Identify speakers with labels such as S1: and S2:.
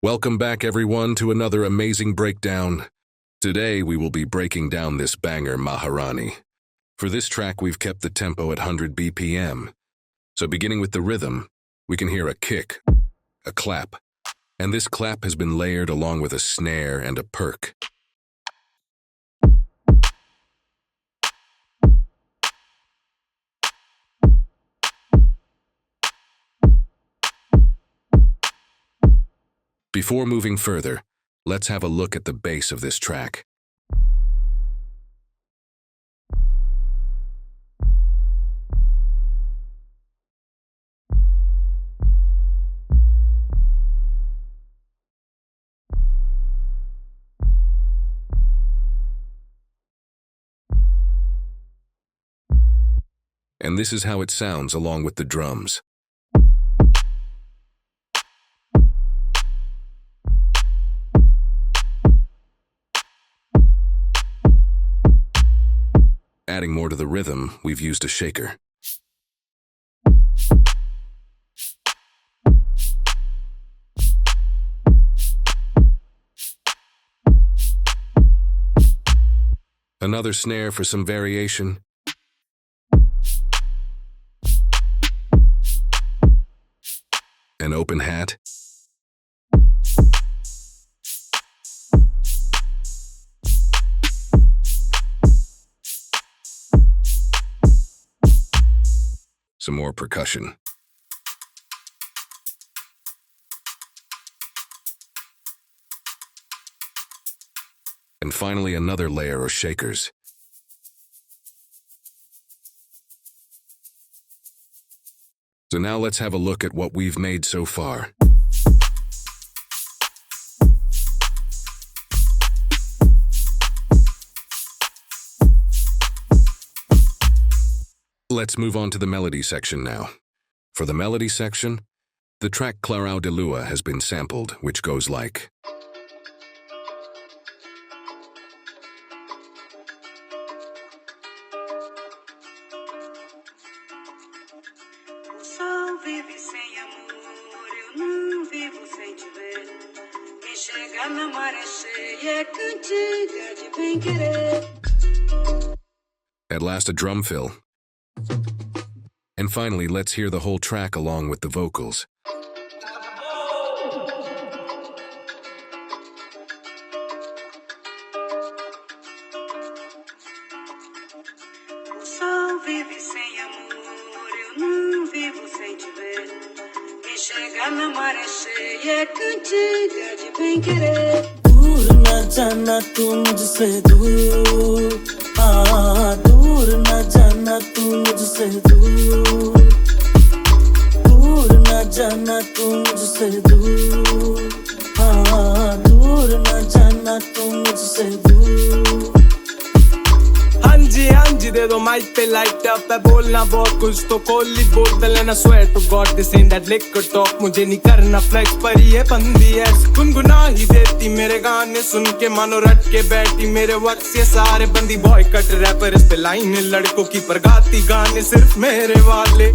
S1: Welcome back everyone to another amazing breakdown. Today we will be breaking down this banger MAHARANI. For this track we've kept the tempo at 100 BPM. So beginning with the rhythm, we can hear a kick, a clap, and this clap has been layered along with a snare and a perk. Before moving further, let's have a look at the bass of this track. And this is how it sounds along with the drums. Adding more to the rhythm, we've used a shaker. Another snare for some variation. An open hat. Some more percussion. And finally another layer of shakers. So now let's have a look at what we've made so far. Let's move on to the melody section now. For the melody section, the track Clarau de Lua has been sampled, which goes like. At last, a drum fill. And finally, let's hear the whole track along with the vocals.
S2: दूर न जाना तू मुझसे दूर, दूर न जाना तू मुझसे दूर, दूर न जाना तू मुझसे दूर, दूर न जाना तू मुझसे दूर। हाँ जी दे दो माइक पे लाइट अप है, बोलना बहुत कुछ तो कोली बोतल है ना, swear to God this ain't that liquor talk। मुझे नहीं करना फ्लेक्स पर ये बंदी है, गुनगुना ही देती मेरे गाने सुन के, मानो रट के बैठी मेरे वर्ड्स ये सारे। बंदी बॉय कट रैपर इस पे लाइन लड़कों की पर गाती गाने सिर्फ मेरे वाले।